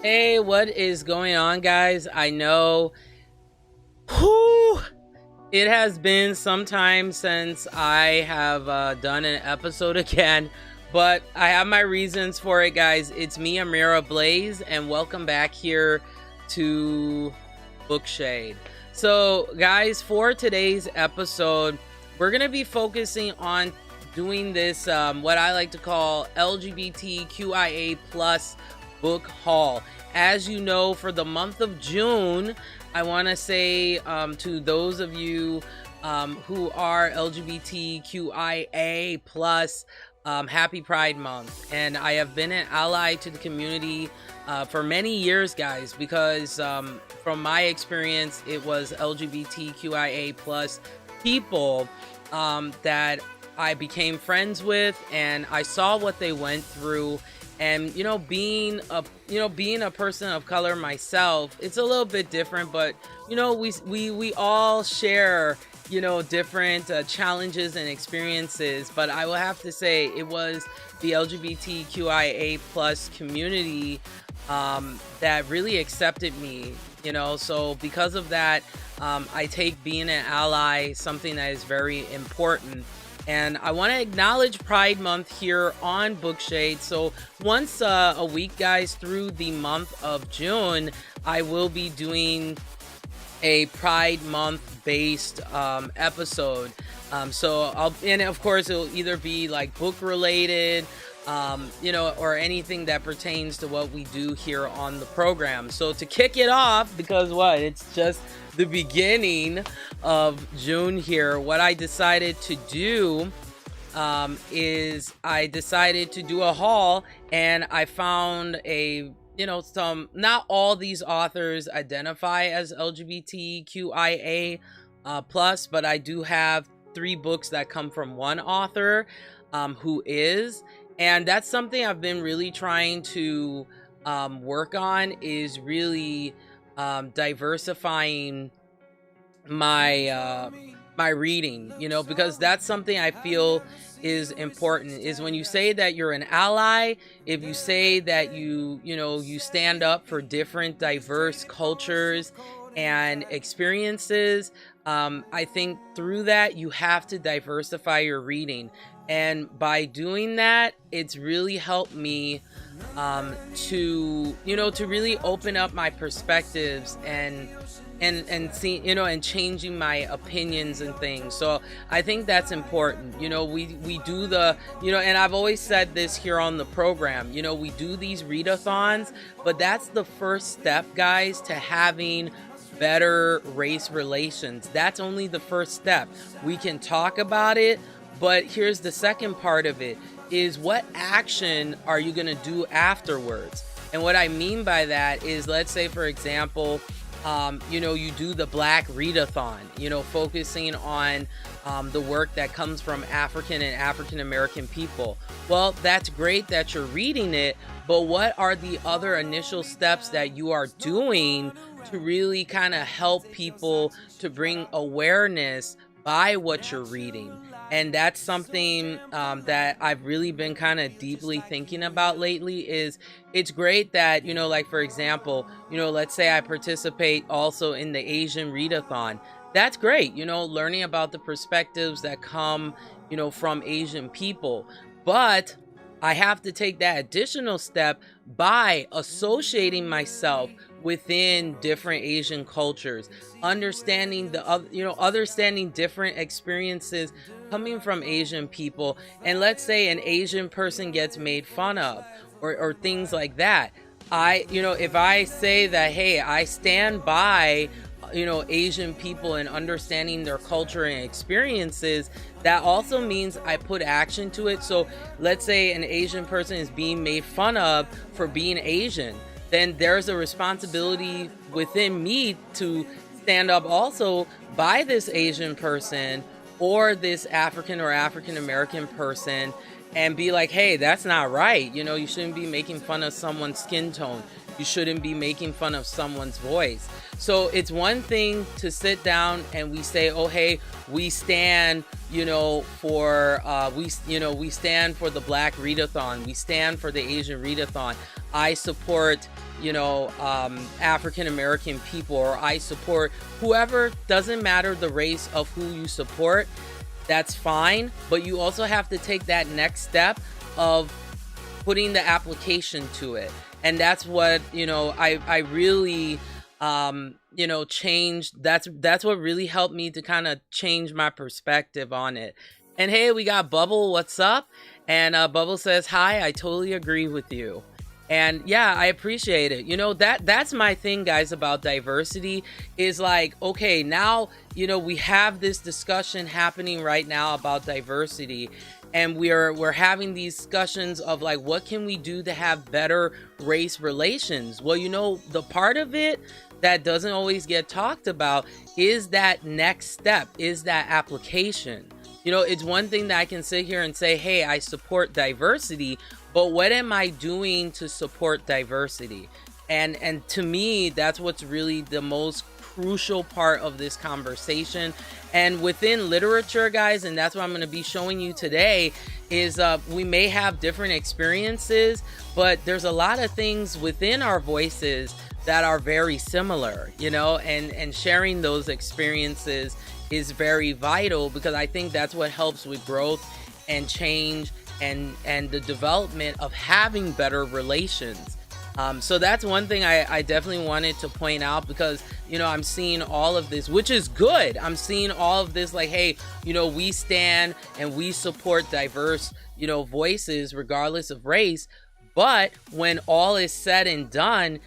Hey, what is going on, guys? I know whew, it has been some time since I have done an episode again, but I have my reasons for it, guys. It's me, Amira Blaze, and welcome back here to Bookshade. So, guys, for today's episode, we're going to be focusing on doing this, what I like to call LGBTQIA plus book haul. As you know, for the month of June, I want to say to those of you who are LGBTQIA plus, happy Pride Month. And I have been an ally to the community for many years, guys, because from my experience, it was LGBTQIA plus people that I became friends with, and I saw what they went through. And being a person of color myself, it's a little bit different, but we all share different challenges and experiences. But I will have to say it was the LGBTQIA plus community that really accepted me. So because of that, I take being an ally something that is very important. And I want to acknowledge Pride Month here on Bookshade. So once a week, guys, through the month of June, I will be doing a Pride Month based episode. And of course, it'll either be like book related, or anything that pertains to what we do here on the program. So to kick it off, because it's just the beginning of June here, what I decided to do is I decided to do a haul, and I found not all these authors identify as LGBTQIA plus, but I do have 3 books that come from one author who is. And that's something I've been really trying to work on, is really diversifying my my reading, because that's something I feel is important. Is when you say that you're an ally, if you say that you stand up for different diverse cultures and experiences, I think through that you have to diversify your reading. And by doing that, it's really helped me to really open up my perspectives and see, and changing my opinions and things. So I think that's important. We do the, and I've always said this here on the program, we do these readathons, but that's the first step, guys, to having better race relations. That's only the first step. We can talk about it, but here's the second part of it, is what action are you going to do afterwards? And what I mean by that is, let's say, for example, you do the Black Readathon, focusing on the work that comes from African and African American people. Well, that's great that you're reading it, but what are the other initial steps that you are doing to really kind of help people to bring awareness by what you're reading? And that's something that I've really been kind of deeply thinking about lately. Is it's great that, like, for example, let's say I participate also in the Asian Readathon. That's great, learning about the perspectives that come, from Asian people. But I have to take that additional step by associating myself within different Asian cultures, understanding understanding different experiences coming from Asian people. And let's say an Asian person gets made fun of or things like that. If I say that, hey, I stand by Asian people and understanding their culture and experiences, that also means I put action to it. So let's say an Asian person is being made fun of for being Asian, then there's a responsibility within me to stand up also by this Asian person or this African or African American person and be like, hey, that's not right. You shouldn't be making fun of someone's skin tone. You shouldn't be making fun of someone's voice. So it's one thing to sit down and we say, oh, hey, we stand, for we stand for the Black Readathon. We stand for the Asian Readathon. I support, African American people, or I support whoever, doesn't matter the race of who you support, that's fine. But you also have to take that next step of putting the application to it. And that's what, I really, changed. That's what really helped me to kind of change my perspective on it. And hey, we got Bubble. What's up? And Bubble says, hi, I totally agree with you. And yeah, I appreciate it. That's my thing, guys, about diversity, is like, okay, now, we have this discussion happening right now about diversity, and we're having these discussions of like, what can we do to have better race relations? Well, the part of it that doesn't always get talked about is that next step, is that application. It's one thing that I can sit here and say, hey, I support diversity, but what am I doing to support diversity? And to me, that's what's really the most crucial part of this conversation. And within literature, guys, and that's what I'm going to be showing you today, is we may have different experiences, but there's a lot of things within our voices that are very similar, and sharing those experiences is very vital, because I think that's what helps with growth and change and the development of having better relations. So that's one thing I definitely wanted to point out, because, I'm seeing all of this, which is good. I'm seeing all of this like, hey, we stand and we support diverse, voices regardless of race. But when all is said and done,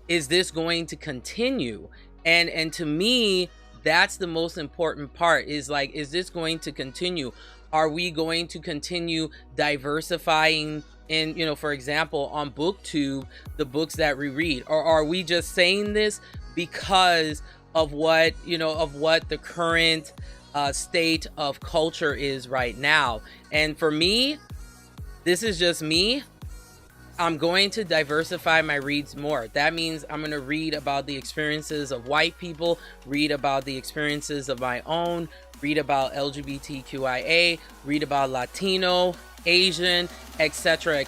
is this going to continue? And to me, that's the most important part, is like, is this going to continue? Are we going to continue diversifying in, for example, on BookTube, the books that we read? Or are we just saying this because of what, of what the current state of culture is right now? And for me, this is just me. I'm going to diversify my reads more. That means I'm going to read about the experiences of white people, read about the experiences of my own, read about LGBTQIA, read about Latino, Asian, etc.,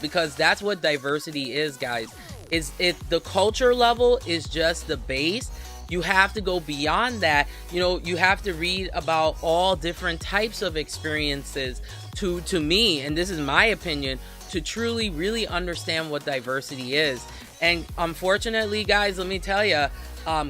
because that's what diversity is, guys. The culture level is just the base. You have to go beyond that. You have to read about all different types of experiences to me, and this is my opinion, to truly really understand what diversity is. And unfortunately, guys, let me tell you,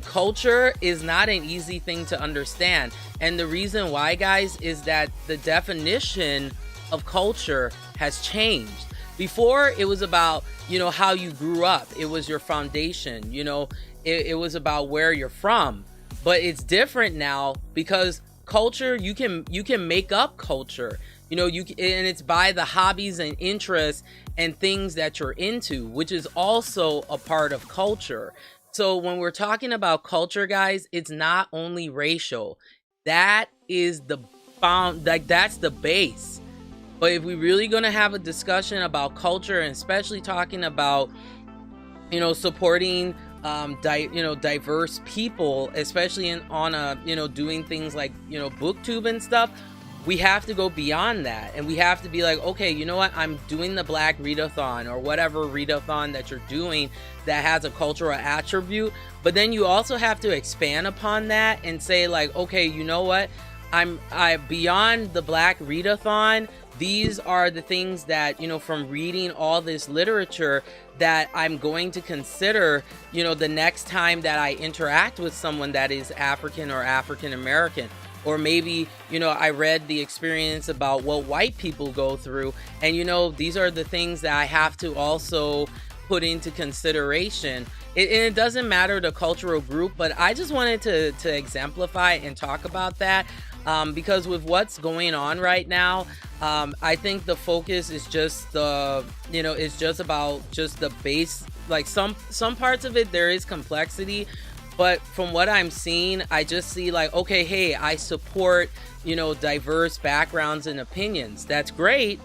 culture is not an easy thing to understand. And the reason why, guys, is that the definition of culture has changed. Before, it was about, how you grew up. It was your foundation. It was about where you're from. But it's different now, because culture, you can make up culture. And it's by the hobbies and interests and things that you're into, which is also a part of culture. So when we're talking about culture, guys, it's not only racial. That is that's the base. But if we're really going to have a discussion about culture, and especially talking about, supporting diverse people, especially on doing things like, BookTube and stuff, we have to go beyond that. And we have to be like, okay, you know what? I'm doing the Black Readathon, or whatever readathon that you're doing that has a cultural attribute. But then you also have to expand upon that and say like, okay, you know what? I beyond the Black Readathon, these are the things that, from reading all this literature, that I'm going to consider, the next time that I interact with someone that is African or African American. Or maybe, I read the experience about what white people go through. And, these are the things that I have to also put into consideration. It doesn't matter the cultural group, but I just wanted to exemplify and talk about that. Because with what's going on right now, I think the focus is just it's just about just the base. Like some parts of it, there is complexity. But from what I'm seeing, I just see like, okay, hey, I support, diverse backgrounds and opinions. That's great.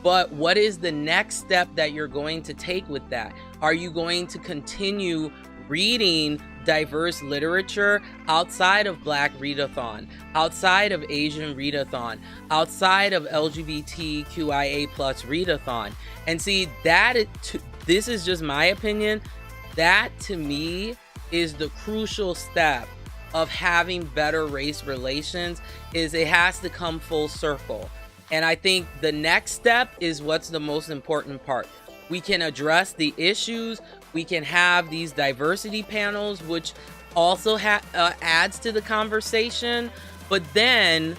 But what is the next step that you're going to take with that? Are you going to continue reading diverse literature outside of Black Readathon, outside of Asian Readathon, outside of LGBTQIA plus Readathon? And see, this is just my opinion, that to me is the crucial step of having better race relations, is it has to come full circle. And I think the next step is what's the most important part. We can address the issues, we can have these diversity panels, which also adds to the conversation, but then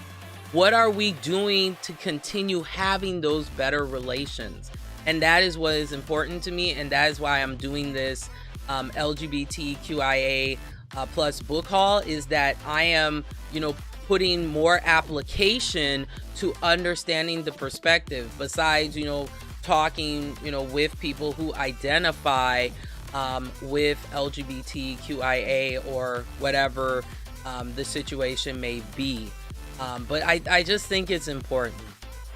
what are we doing to continue having those better relations? And that is what is important to me, and that is why I'm doing this LGBTQIA plus book haul, is that I am, putting more application to understanding the perspective, besides, talking, with people who identify with LGBTQIA or whatever the situation may be. But I just think it's important.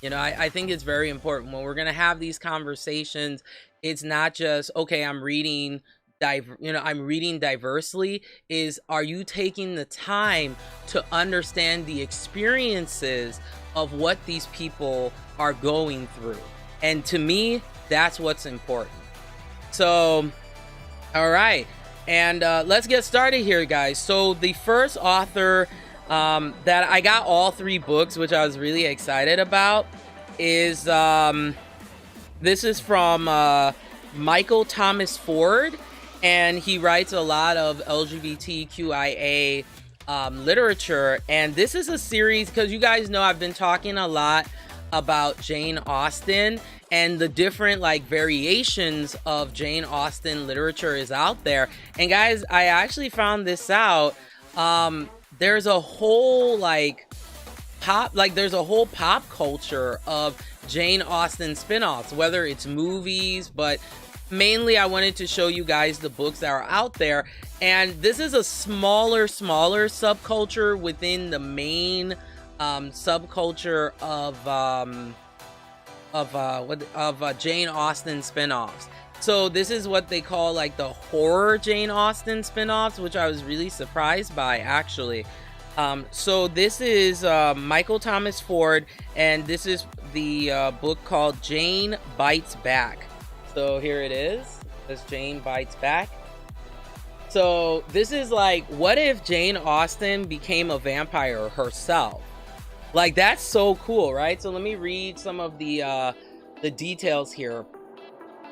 I think it's very important when we're going to have these conversations. It's not just, okay, I'm reading diversely. Are you taking the time to understand the experiences of what these people are going through? And to me, that's what's important. So, all right. And let's get started here, guys. So the first author that I got all 3 books, which I was really excited about, is this is from Michael Thomas Ford, and he writes a lot of LGBTQIA literature. And this is a series, because you guys know I've been talking a lot about Jane Austen and the different variations of Jane Austen literature is out there. And guys, I actually found this out. There's a whole pop culture of Jane Austen spin-offs, whether it's movies, but mainly I wanted to show you guys the books that are out there. And this is a smaller subculture within the main subculture of Jane Austen spin-offs. So this is what they call the horror Jane Austen spin-offs, which I was really surprised by, actually. So this is Michael Thomas Ford, and this is the book called Jane Bites Back. So here it is. This Jane Bites Back. So this is what if Jane Austen became a vampire herself? That's so cool, right? So let me read some of the details here.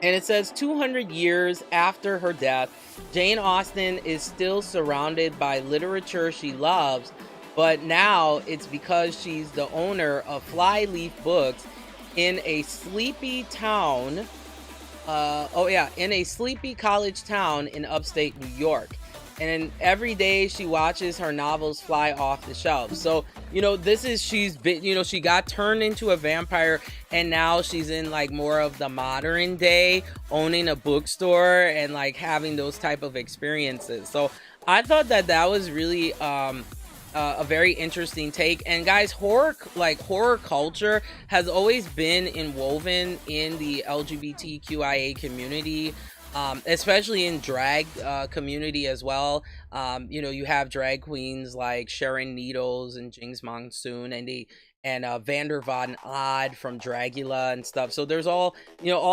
And it says, 200 years after her death, Jane Austen is still surrounded by literature she loves, but now it's because she's the owner of Flyleaf Books in a sleepy town. In a sleepy college town in upstate New York. And every day she watches her novels fly off the shelves. So, she got turned into a vampire, and now she's in more of the modern day, owning a bookstore and having those type of experiences. So I thought that was really a very interesting take. And guys, horror culture has always been inwoven in the LGBTQIA community. Especially in drag community as well. You have drag queens like Sharon Needles and Jinx Monsoon and Vander Von Odd from Dragula and stuff. So there's all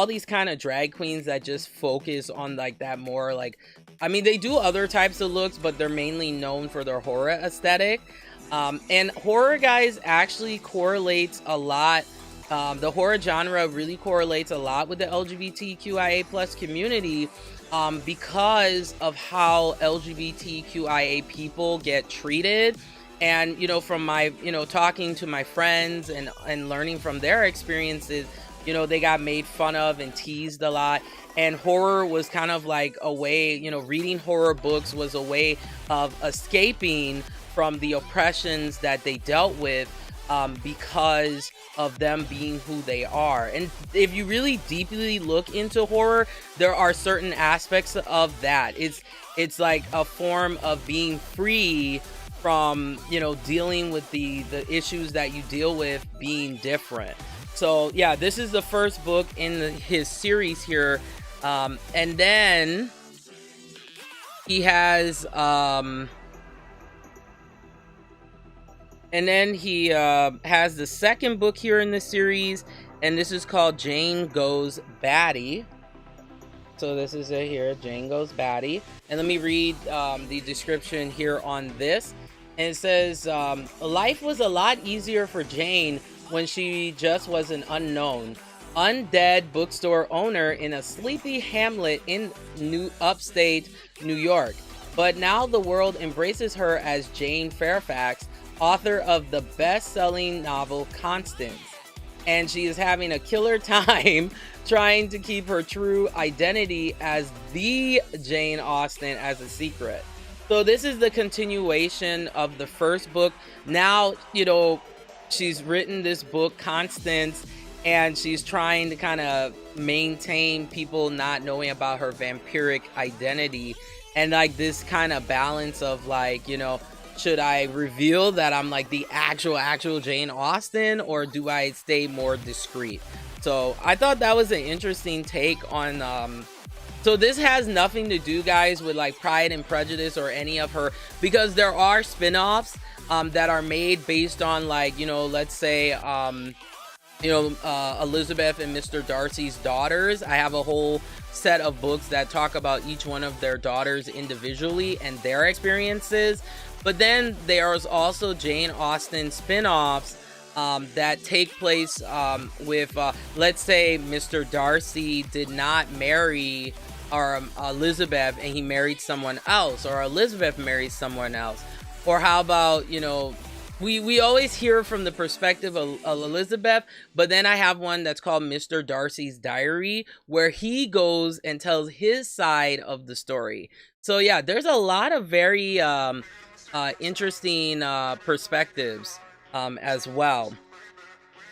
these kind of drag queens that just focus on that more they do other types of looks, but they're mainly known for their horror aesthetic. And horror, guys, actually correlates a lot. The horror genre really correlates a lot with the LGBTQIA plus community because of how LGBTQIA people get treated. And, from my, talking to my friends and learning from their experiences, they got made fun of and teased a lot. And horror was kind of a way, reading horror books was a way of escaping from the oppressions that they dealt with. Because of them being who they are. And if you really deeply look into horror, there are certain aspects of that. It's like a form of being free from, dealing with the issues that you deal with being different. So yeah, this is the first book in his series here. And then he has has the second book here in the series, and this is called Jane Goes Batty. So this is it here. Jane goes batty. And let me read the description here on this. And it says, life was a lot easier for Jane when she just was an unknown, undead bookstore owner in a sleepy hamlet in upstate New York. But now the world embraces her as Jane Fairfax, author of the best-selling novel Constance. And she is having a killer time trying to keep her true identity as the Jane Austen as a secret. So this is the continuation of the first book. Now, she's written this book, Constance, and she's trying to kind of maintain people not knowing about her vampiric identity. And like this kind of balance of like, should I reveal that I'm like the actual Jane Austen, or do I stay more discreet? So I thought that was an interesting take on so this has nothing to do, guys, with like Pride and Prejudice or any of her, because there are spin-offs that are made based on like, let's say Elizabeth and Mr. Darcy's daughters. I have a whole set of books that talk about each one of their daughters individually and their experiences. But then there's also Jane Austen spin-offs that take place with, let's say, Mr. Darcy did not marry Elizabeth and he married someone else, or Elizabeth married someone else. Or how about, we always hear from the perspective of Elizabeth, but then I have one that's called Mr. Darcy's Diary, where he goes and tells his side of the story. So yeah, there's a lot of very interesting perspectives as well.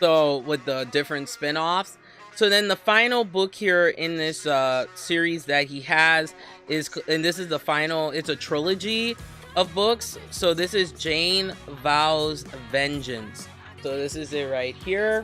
So with the different spin-offs. So then the final book here in this series that he has is, and this is the final, it's a trilogy of books. So this is Jane Vows Vengeance. So this is it right here.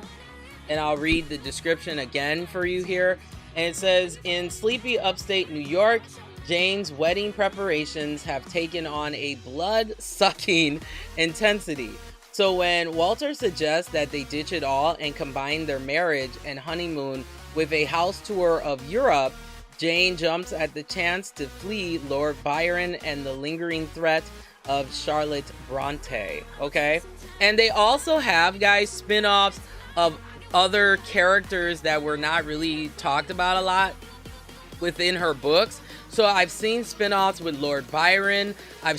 And I'll read the description again for you here. And it says, in sleepy upstate New York, Jane's wedding preparations have taken on a blood-sucking intensity. So when Walter suggests that they ditch it all and combine their marriage and honeymoon with a house tour of Europe, Jane jumps at the chance to flee Lord Byron and the lingering threat of Charlotte Bronte. Okay? And they also have, guys, spin-offs of other characters that were not really talked about a lot within her books. So I've seen spin-offs with Lord Byron. I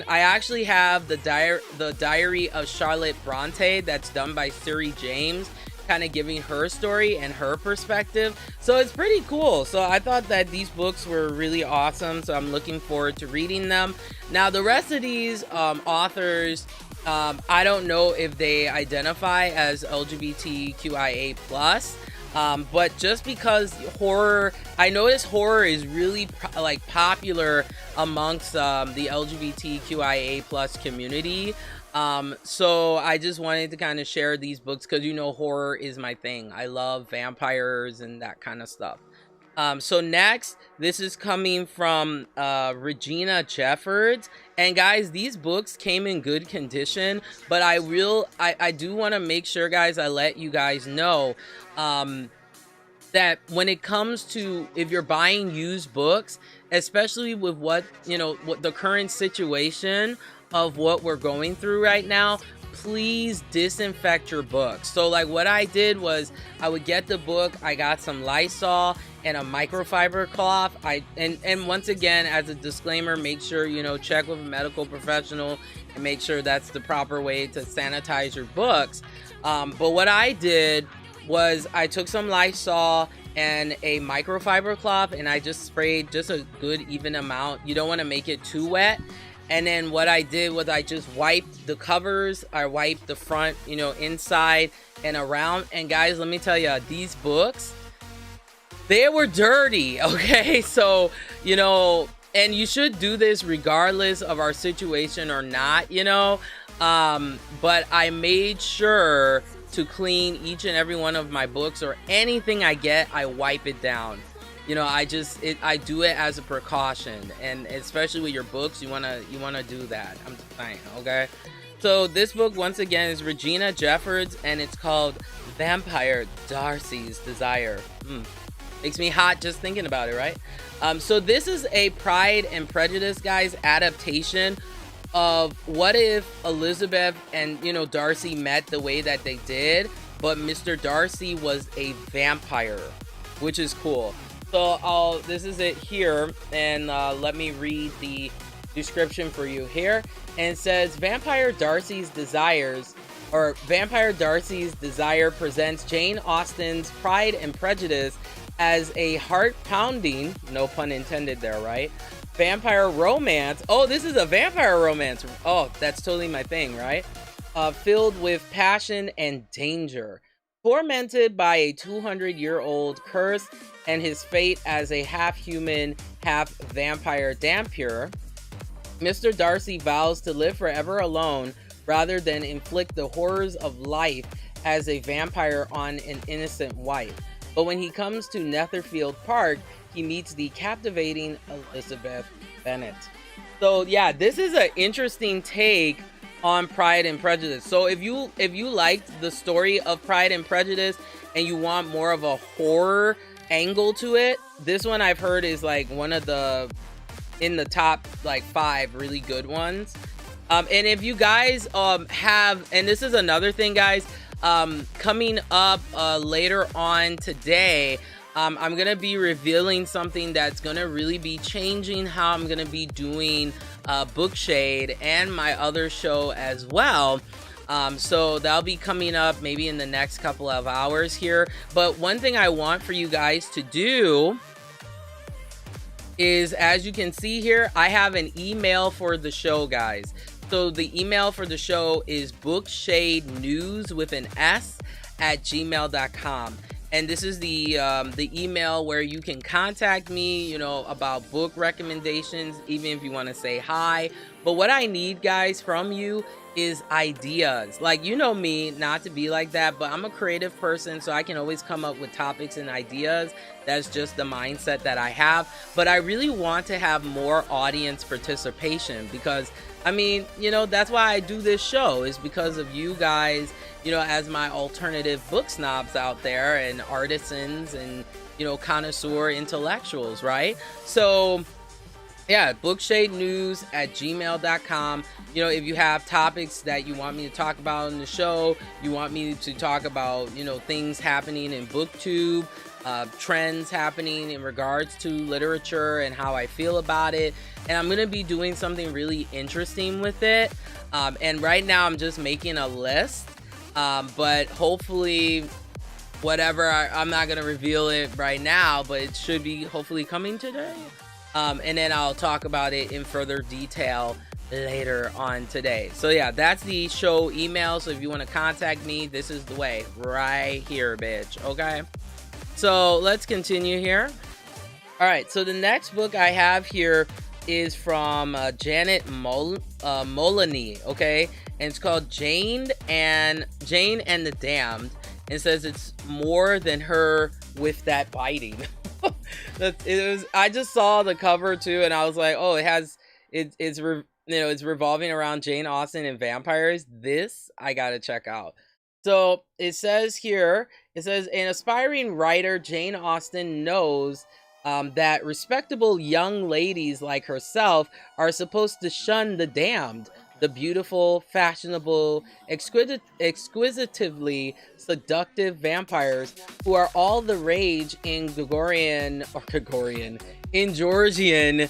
actually have the Diary of Charlotte Bronte that's done by Siri James, kind of giving her story and her perspective. So it's pretty cool. So I thought that these books were really awesome. So I'm looking forward to reading them. Now the rest of these authors, I don't know if they identify as LGBTQIA+. But just because horror, I notice horror is really popular amongst the LGBTQIA plus community. So I just wanted to kind of share these books because horror is my thing. I love vampires and that kind of stuff. So next, this is coming from Regina Jeffords. And guys, these books came in good condition, but I do want to make sure, guys, I let you guys know that when it comes to, if you're buying used books, especially with what the current situation of what we're going through right now, please disinfect your books. So like what I did was I would get the book, I got some Lysol and a microfiber cloth. And once again, as a disclaimer, make sure check with a medical professional and make sure that's the proper way to sanitize your books. But what I did was I took some Lysol and a microfiber cloth and I just sprayed just a good even amount. You don't want to make it too wet. And then what I did was I just wiped the covers. I wiped the front, inside and around. And guys, let me tell you, these books, they were dirty. Okay. So, and you should do this regardless of our situation or not, but I made sure to clean each and every one of my books, or anything I get, I wipe it down. I do it as a precaution, and especially with your books, you wanna do that. I'm just saying, okay? So this book, once again, is Regina Jeffords, and it's called Vampire Darcy's Desire. Makes me hot just thinking about it, right? So this is a Pride and Prejudice, guys, adaptation of what if Elizabeth and, you know, Darcy met the way that they did, but Mr. Darcy was a vampire, which is cool. So this is it here, and let me read the description for you here. And it says, Vampire Darcy's Desire presents Jane Austen's Pride and Prejudice as a heart-pounding, no pun intended there, right? Vampire romance. Oh, this is a vampire romance. Oh, that's totally my thing, right? Filled with passion and danger. Tormented by a 200-year-old curse and his fate as a half-human, half-vampire Dhampir, Mr. Darcy vows to live forever alone rather than inflict the horrors of life as a vampire on an innocent wife. But when he comes to Netherfield Park, he meets the captivating Elizabeth Bennet. So yeah, this is an interesting take on Pride and Prejudice. So if you liked the story of Pride and Prejudice and you want more of a horror angle to it, this one I've heard is like one of the in the top like 5 really good ones. And if you guys have, and this is another thing, guys, coming up later on today, I'm gonna be revealing something that's gonna really be changing how I'm gonna be doing Book Shade and my other show as well. So that'll be coming up maybe in the next couple of hours here. But one thing I want for you guys to do is, as you can see here, I have an email for the show, guys. So the email for the show is bookshadenews with an S at gmail.com. And this is the email where you can contact me, you know, about book recommendations, even if you want to say hi. But what I need, guys, from you is ideas. Like, you know me, not to be like that, but I'm a creative person, so I can always come up with topics and ideas. That's just the mindset that I have. But I really want to have more audience participation because, I mean, you know, that's why I do this show, is because of you guys, you know, as my alternative book snobs out there and artisans and, you know, connoisseur intellectuals, right? So yeah, bookshadenews at gmail.com. You know, if you have topics that you want me to talk about in the show, you want me to talk about, you know, things happening in BookTube, trends happening in regards to literature and how I feel about it. And I'm going to be doing something really interesting with it. And right now I'm just making a list. But hopefully, whatever, I'm not going to reveal it right now, but it should be hopefully coming today. And then I'll talk about it in further detail later on today. So yeah, that's the show email. So if you want to contact me, this is the way, right here, bitch. Okay. So let's continue here. All right. So the next book I have here is from Janet Moloney. Okay. And it's called Jane and the Damned. And it says it's more than her with that biting. I just saw the cover too, and I was like, oh, it's revolving around Jane Austen and vampires. This I gotta check out. So it says here, an aspiring writer, Jane Austen, knows that respectable young ladies like herself are supposed to shun the damned, the beautiful, fashionable, exquisitively seductive vampires who are all the rage in Georgian.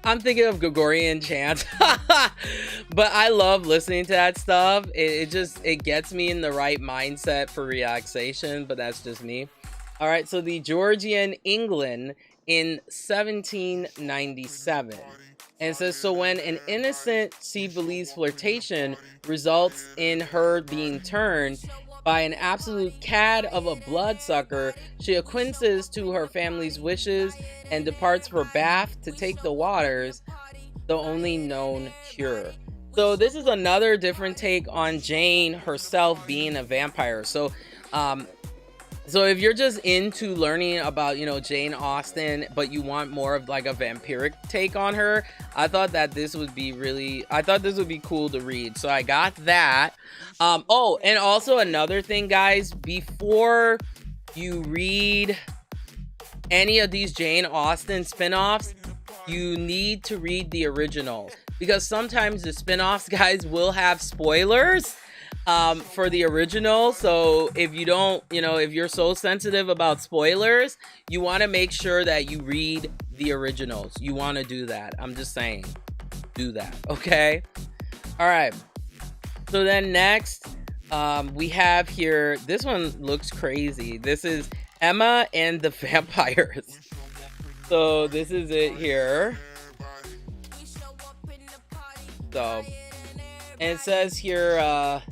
I'm thinking of Gregorian chant. But I love listening to that stuff. It gets me in the right mindset for relaxation, but that's just me. All right, so the Georgian England in 1797. And it says, so when an innocent, she believes, flirtation results in her being turned by an absolute cad of a bloodsucker, she acquiesces to her family's wishes and departs for Bath to take the waters, the only known cure. So this is another different take on Jane herself being a vampire. So if you're just into learning about, you know, Jane Austen, but you want more of like a vampiric take on her, I thought this would be cool to read. So I got that. Oh, and also another thing, guys, before you read any of these Jane Austen spin-offs, you need to read the originals, because sometimes the spin-offs, guys, will have spoilers for the original. So if you don't, if you're so sensitive about spoilers, you want to make sure that you read the originals. You want to do that. I'm just saying, do that. Okay. All right. So then next, we have here, this one looks crazy. This is Emma and the Vampires. So this is it here. So, and it says here,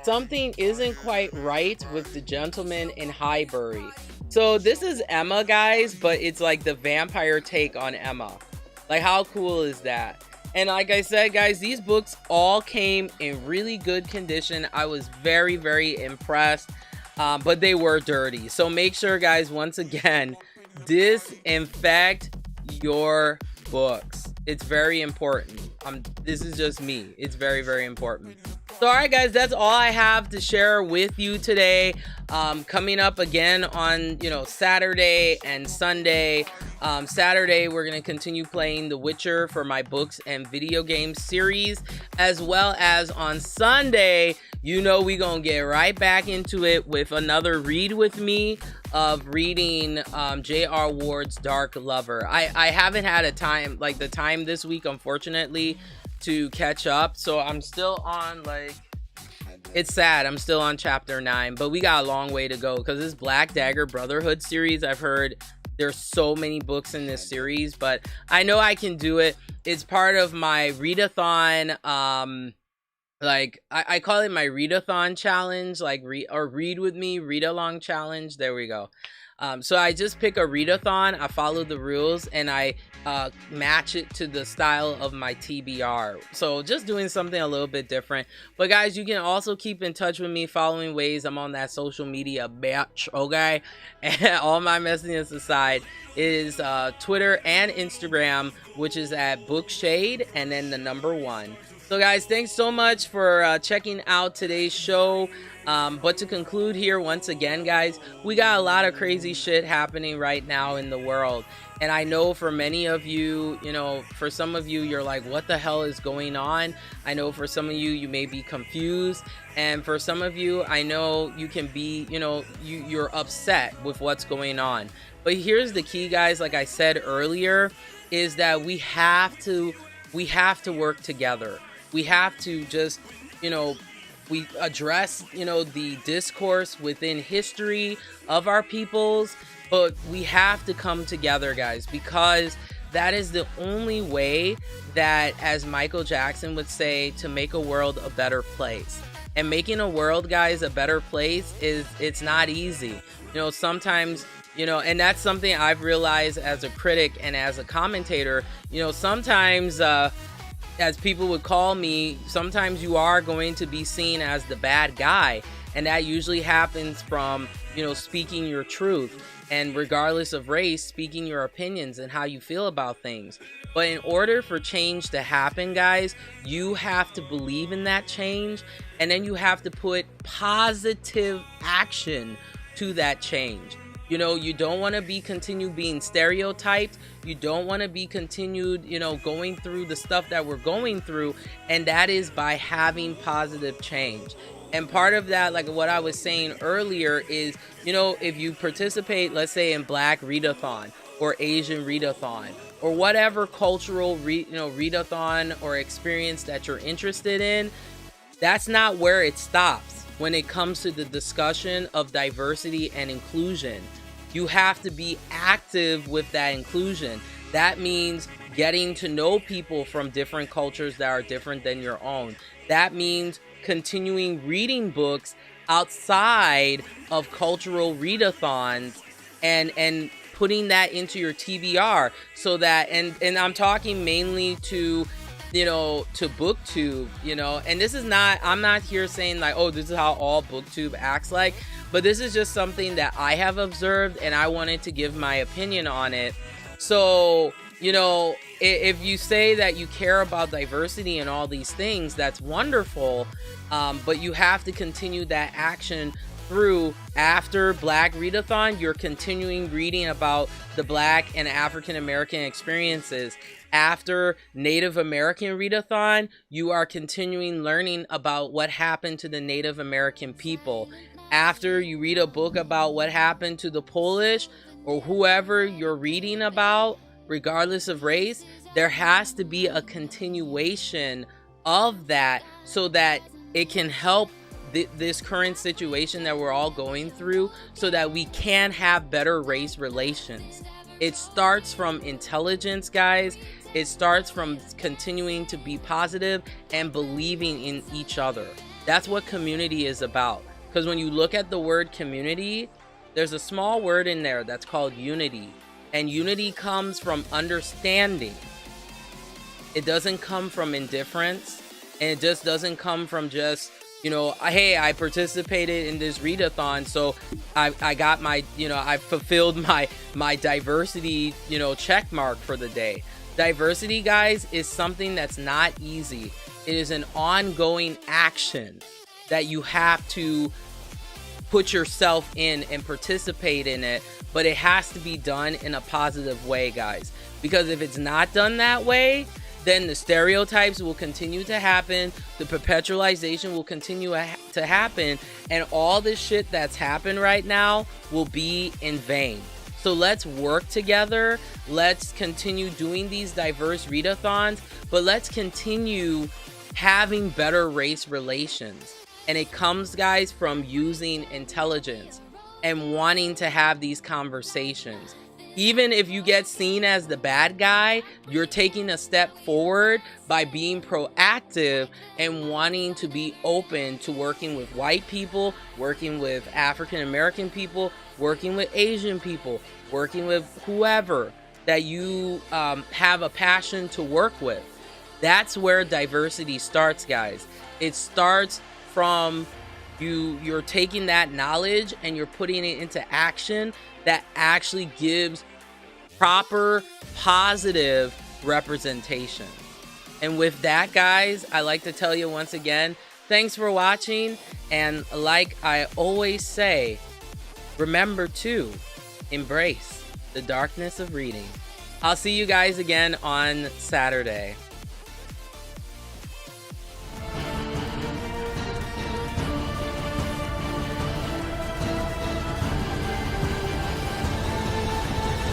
something isn't quite right with the gentleman in Highbury. So this is Emma, guys, but it's like the vampire take on Emma. Like, how cool is that? And like I said, guys, these books all came in really good condition. I was very, very impressed, but they were dirty. So make sure, guys, once again, disinfect your books. It's very important. This is just me. It's very, very important. So, all right, guys, that's all I have to share with you today. Coming up again on, Saturday and Sunday. Saturday, we're going to continue playing The Witcher for my books and video game series, as well as on Sunday, we going to get right back into it with another read with me of reading J.R. Ward's Dark Lover. I haven't had the time this week, unfortunately, to catch up. So I'm still on, it's sad, I'm still on chapter 9, but we got a long way to go, because this Black Dagger Brotherhood series, I've heard there's so many books in this series, but I know I can do it. It's part of my readathon. I call it my readathon challenge, read with me, read along challenge. There we go. So I just pick a readathon, I follow the rules, and I match it to the style of my TBR. So just doing something a little bit different. But guys, you can also keep in touch with me following ways. I'm on that social media batch, okay? And all my messiness aside is Twitter and Instagram, which is at Bookshade and then the number 1. So guys, thanks so much for checking out today's show. But to conclude here, once again, guys, we got a lot of crazy shit happening right now in the world. And I know for many of you, for some of you, you're like, what the hell is going on? I know for some of you, you may be confused. And for some of you, I know you can be, you're upset with what's going on. But here's the key, guys, like I said earlier, is that we have to work together. We have to just, we address, the discourse within history of our peoples, but we have to come together, guys, because that is the only way that, as Michael Jackson would say, to make a world a better place. And making a world, guys, a better place it's not easy. Sometimes, and that's something I've realized as a critic and as a commentator, sometimes, as people would call me, sometimes you are going to be seen as the bad guy. And that usually happens from, speaking your truth. And regardless of race, speaking your opinions and how you feel about things. But in order for change to happen, guys, you have to believe in that change. And then you have to put positive action to that change. You don't want to continue being stereotyped. You don't want to be continued, going through the stuff that we're going through. And that is by having positive change. And part of that, like what I was saying earlier, is, if you participate, let's say, in Black Readathon or Asian Readathon or whatever cultural, readathon or experience that you're interested in, that's not where it stops when it comes to the discussion of diversity and inclusion. You have to be active with that inclusion. That means getting to know people from different cultures that are different than your own. That means continuing reading books outside of cultural readathons and putting that into your TBR, so that, and I'm talking mainly to BookTube, and this is not, I'm not here saying like, oh, this is how all BookTube acts like, but this is just something that I have observed and I wanted to give my opinion on it. So, if you say that you care about diversity and all these things, that's wonderful, but you have to continue that action through after Black Readathon, you're continuing reading about the Black and African American experiences. After Native American Readathon, you are continuing learning about what happened to the Native American people. After you read a book about what happened to the Polish or whoever you're reading about, regardless of race, there has to be a continuation of that so that it can help this current situation that we're all going through, so that we can have better race relations. It starts from intelligence, guys. It starts from continuing to be positive and believing in each other. That's what community is about. Because when you look at the word community, there's a small word in there that's called unity. And unity comes from understanding. It doesn't come from indifference. And it just doesn't come from just, hey, I participated in this readathon, so I got my, I fulfilled my diversity, check mark for the day. Diversity, guys, is something that's not easy. It is an ongoing action that you have to put yourself in and participate in it, but it has to be done in a positive way, guys. Because if it's not done that way, then the stereotypes will continue to happen, the perpetualization will continue to happen, and all this shit that's happened right now will be in vain. So let's work together, let's continue doing these diverse readathons, but let's continue having better race relations. And it comes, guys, from using intelligence and wanting to have these conversations. Even if you get seen as the bad guy, you're taking a step forward by being proactive and wanting to be open to working with white people, working with African American people, working with Asian people, working with whoever that you have a passion to work with. That's where diversity starts, guys. It starts from you're taking that knowledge and you're putting it into action that actually gives proper positive representation. And with that, guys, I like to tell you once again, thanks for watching, and like I always say, remember to embrace the darkness of reading. I'll see you guys again on Saturday.